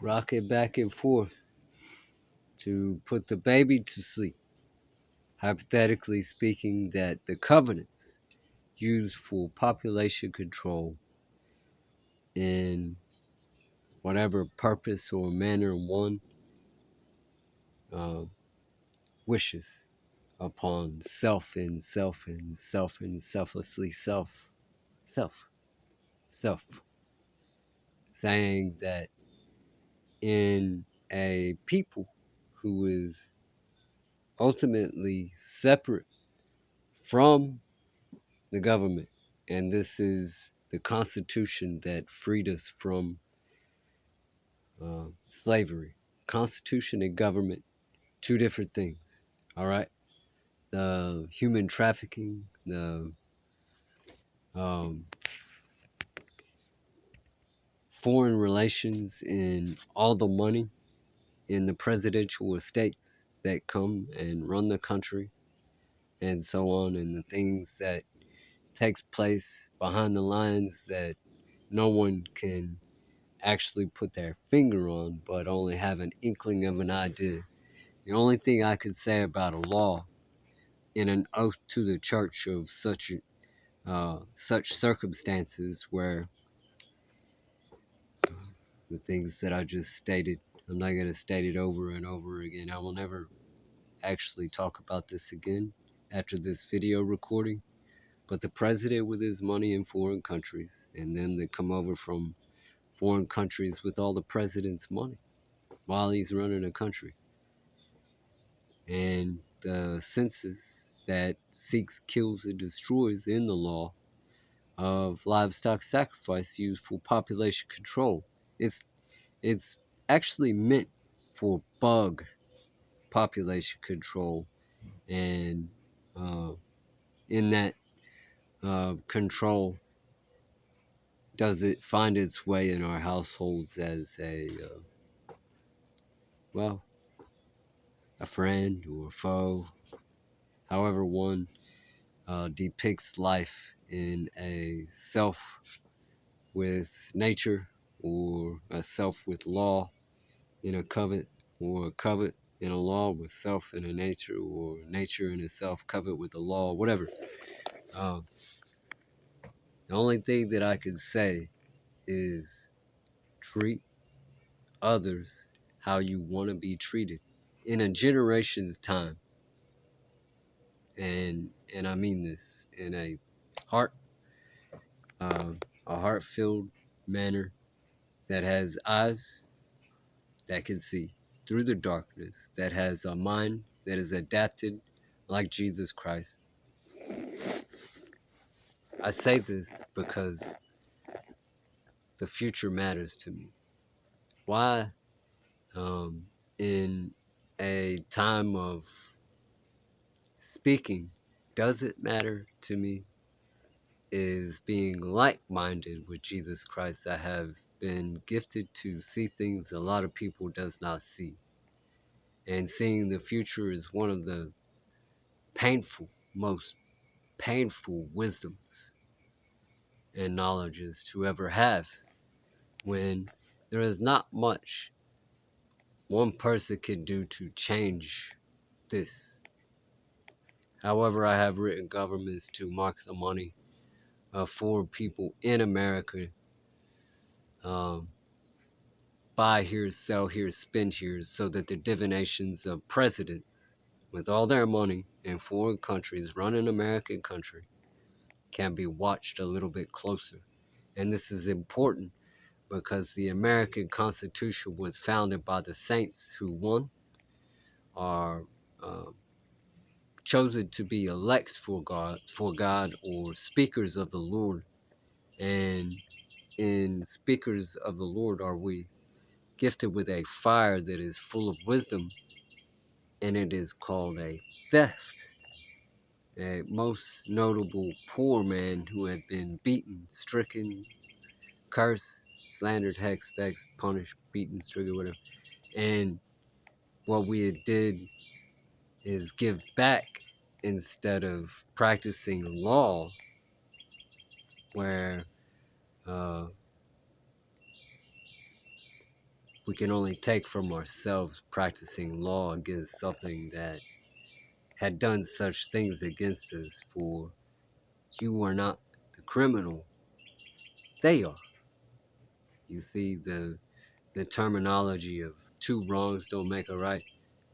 rock it back and forth to put the baby to sleep. Hypothetically speaking, that the covenants used for population control in whatever purpose or manner one uh, wishes upon self and self and self and selflessly self, self, saying that in a people who is ultimately separate from the government, and this is the Constitution that freed us from slavery. Constitution and government, two different things. All right, the human trafficking, the um, foreign relations, and all the money in the presidential estates that come and run the country, and so on, and the things that takes place behind the lines that no one can actually put their finger on, but only have an inkling of an idea. The only thing I could say about a law in an oath to the church of such circumstances where the things that I just stated, I'm not going to state it over and over again. I will never actually talk about this again after this video recording. But the president with his money in foreign countries, and then they come over from foreign countries with all the president's money while he's running a country. And the census that seeks, kills, and destroys in the law of livestock sacrifice used for population control. It's actually meant for bug population control, and in that control, does it find its way in our households as well, a friend or a foe, however one depicts life in a self with nature, or a self with law in a covet, or a covet in a law with self in a nature, or nature in a self covet with a law, whatever. Um, the only thing that I can say is treat others how you want to be treated in a generation's time. And I mean this in heart uh, a heart-filled manner that has eyes that can see through the darkness, that has a mind that is adapted like Jesus Christ. I say this because the future matters to me. Why, in a time of speaking, does it matter to me is being like-minded with Jesus Christ. I have been gifted to see things a lot of people does not see. And seeing the future is one of the most painful wisdoms and knowledges to ever have, when there is not much one person can do to change this. However, I have written governments to mark the money for people in America, um, buy here, sell here, spend here, so that the divinations of presidents with all their money in foreign countries run an American country can be watched a little bit closer. And this is important because the American Constitution was founded by the saints who are uh, chosen to be elects for God, or speakers of the Lord. And in speakers of the Lord are we gifted with a fire that is full of wisdom, and it is called a theft. A most notable poor man who had been beaten, stricken, cursed, slandered, hexed, vexed, punished, beaten, stricken, whatever. And what we did is give back instead of practicing law, where uh, we can only take from ourselves practicing law against something that had done such things against us. For you are not the criminal, they are. You see the terminology of two wrongs don't make a right.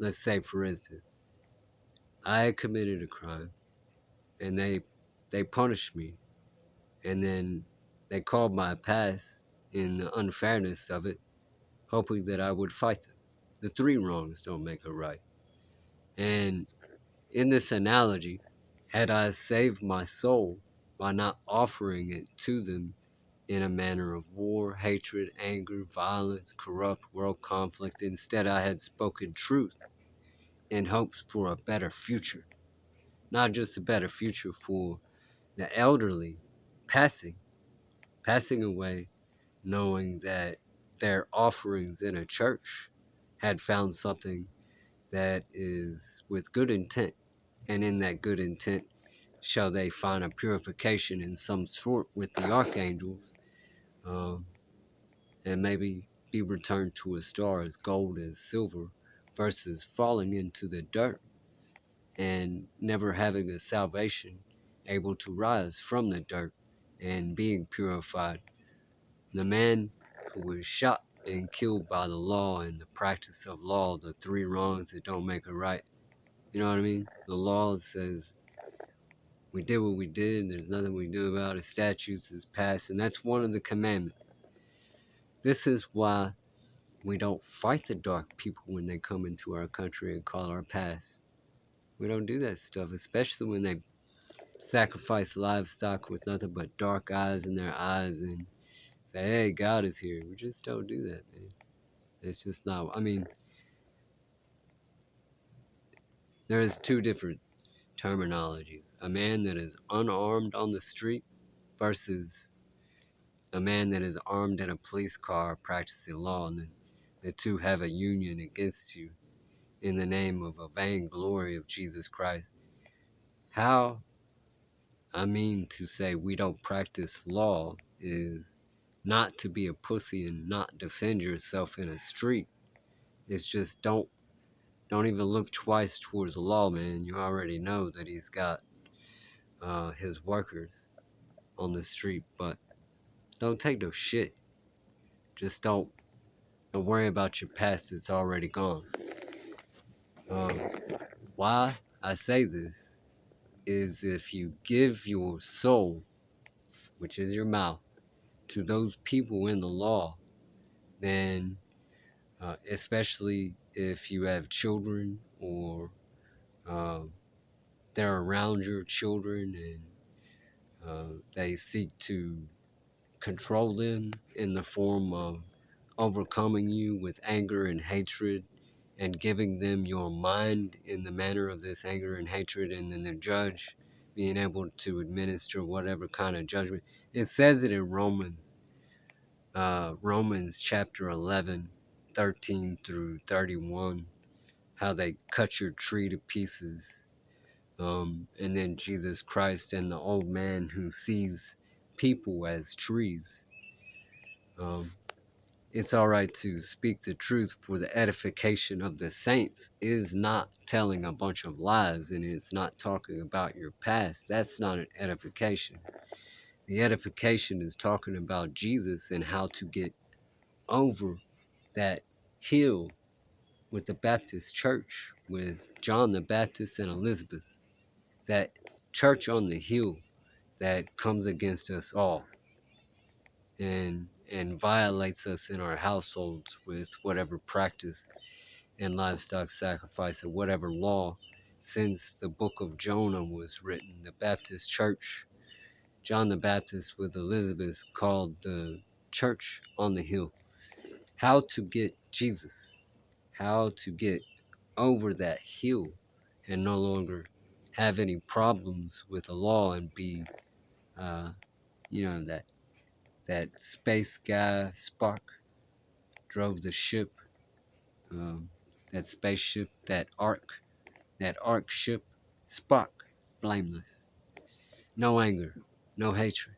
Let's say, for instance, I committed a crime and they punished me, and then they called my past in the unfairness of it, hoping that I would fight them. The three wrongs don't make a right. And in this analogy, had I saved my soul by not offering it to them in a manner of war, hatred, anger, violence, corrupt world conflict, instead I had spoken truth in hopes for a better future. Not just a better future for the elderly passing away, knowing that their offerings in a church had found something that is with good intent, and in that good intent shall they find a purification in some sort with the archangels, um, and maybe be returned to a star as gold as silver, versus falling into the dirt and never having a salvation able to rise from the dirt and being purified. The man who was shot and killed by the law and the practice of law, the three wrongs that don't make a right. You know what I mean? The law says we did what we did, there's nothing we can do about it, statutes is passed, and that's one of the commandments. This is why we don't fight the dark people when they come into our country and call our past. We don't do that stuff, especially when they sacrifice livestock with nothing but dark eyes in their eyes and say, hey, God is here. We just don't do that, man. It's just not. I mean, there's two different terminologies. A man that is unarmed on the street versus a man that is armed in a police car practicing law, and the two have a union against you in the name of a vainglory of Jesus Christ. How I mean to say we don't practice law is not to be a pussy and not defend yourself in a street. It's just don't even look twice towards the law, man. You already know that he's got his workers on the street, but don't take no shit. Just don't worry about your past. It's already gone. Um, why I say this is if you give your soul, which is your mouth, to those people in the law, then especially if you have children or uh, they're around your children and they seek to control them in the form of overcoming you with anger and hatred and giving them your mind in the manner of this anger and hatred, and then the judge being able to administer whatever kind of judgment. It says it in Romans chapter 11, 13 through 31, how they cut your tree to pieces. And then Jesus Christ and the old man who sees people as trees. Um, it's all right to speak the truth for the edification of the saints is not telling a bunch of lies, and it's not talking about your past. That's not an edification. The edification is talking about Jesus and how to get over that hill with the Baptist church, with John the Baptist and Elizabeth. That church on the hill that comes against us all and violates us in our households with whatever practice and livestock sacrifice or whatever law since the book of Jonah was written. The Baptist church, John the Baptist with Elizabeth, called the church on the hill. How to get Jesus, how to get over that hill and no longer have any problems with the law and be uh, that space guy Spark drove the ship, that spaceship, that ark ship, Spark, blameless, no anger, no hatred,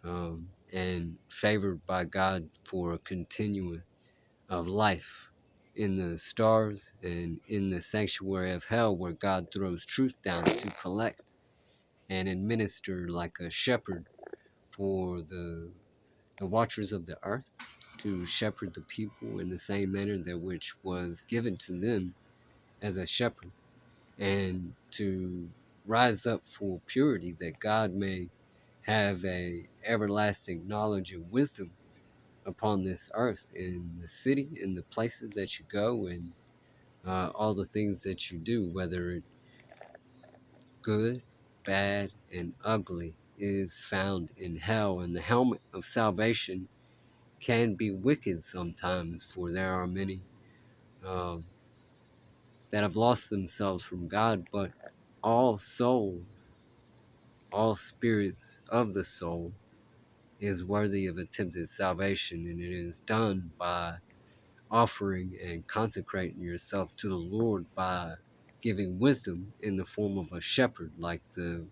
and favored by God for a continuous of life in the stars and in the sanctuary of hell, where God throws truth down to collect and administer like a shepherd for the watchers of the earth, to shepherd the people in the same manner that which was given to them as a shepherd, and to rise up for purity, that God may have a everlasting knowledge and wisdom upon this earth, in the city, in the places that you go, and all the things that you do, whether it good, bad, and ugly, is found in hell. And the helmet of salvation can be wicked sometimes, for there are many um, that have lost themselves from God, but all souls, all spirits of the soul, is worthy of attempted salvation, and it is done by offering and consecrating yourself to the Lord, by giving wisdom in the form of a shepherd, like the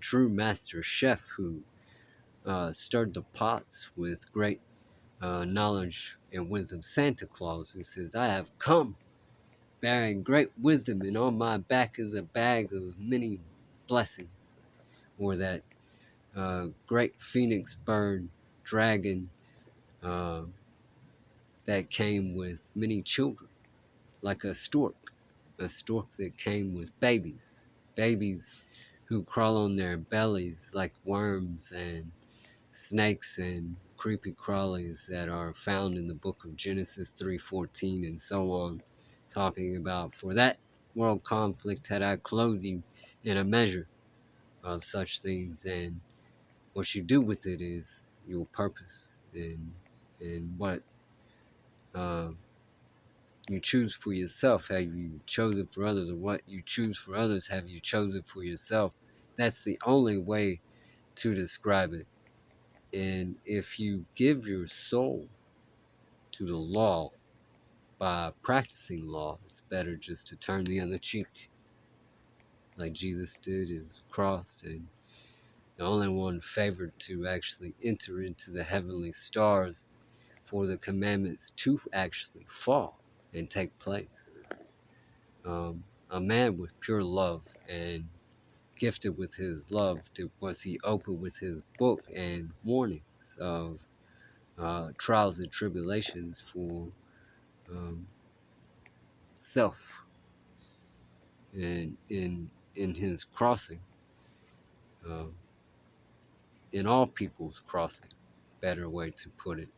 true master chef who stirred the pots with great knowledge and wisdom. Santa Claus, who says, "I have come bearing great wisdom, and on my back is a bag of many blessings." Or that great phoenix bird dragon uh, that came with many children, like a stork that came with babies who crawl on their bellies like worms and snakes and creepy crawlies that are found in the book of Genesis 3:14 and so on, talking about, "For that world conflict had I clothed you in a measure of such things." And what you do with it is your purpose, and what uh, you choose for yourself. Have you chosen for others, or what you choose for others have you chosen for yourself? That's the only way to describe it. And if you give your soul to the law by practicing law, it's better just to turn the other cheek, like Jesus did at the cross, and the only one favored to actually enter into the heavenly stars for the commandments to actually fall and take place. A man with pure love and gifted with his love, was he open with his book and warnings of trials and tribulations for um, self, and in his crossing, um, in all people's crossing, better way to put it.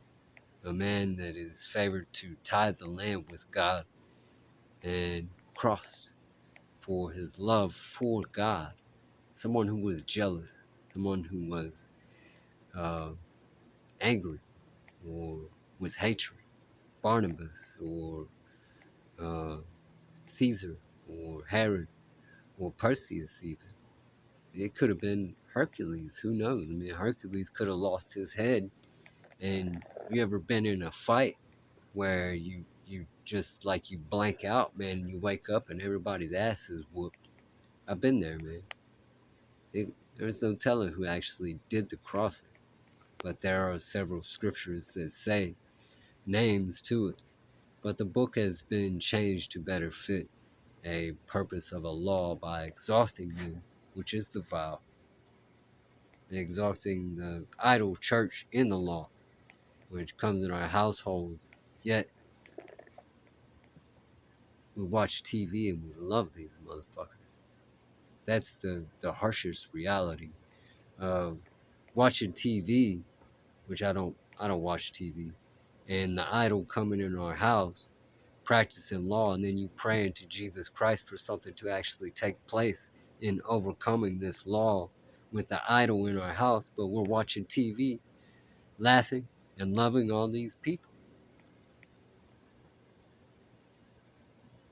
A man that is favored to tithe the land with God and crossed for his love for God. Someone who was jealous, someone who was uh, angry or with hatred. Barnabas or uh, Caesar or Herod or Perseus, even. It could have been Hercules. Who knows? I mean, Hercules could have lost his head. And you ever been in a fight where you just like you blank out, man, and you wake up and everybody's ass is whooped? I've been there, man. There's no telling who actually did the crossing, but there are several scriptures that say names to it. But the book has been changed to better fit a purpose of a law by exalting them, which is the vow, and exalting the idol church in the law, which comes in our households. Yet we watch TV and we love these motherfuckers. That's the harshest reality of watching TV, which I don't watch TV, and the idol coming in our house, practicing law, and then you praying to Jesus Christ for something to actually take place in overcoming this law with the idol in our house, but we're watching TV, laughing and loving all these people.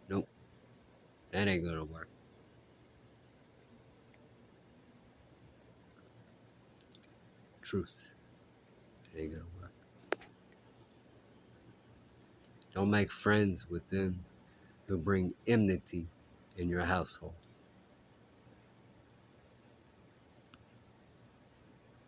Nope, that ain't gonna work. Truth, it ain't gonna work. Don't make friends with them who bring enmity in your household.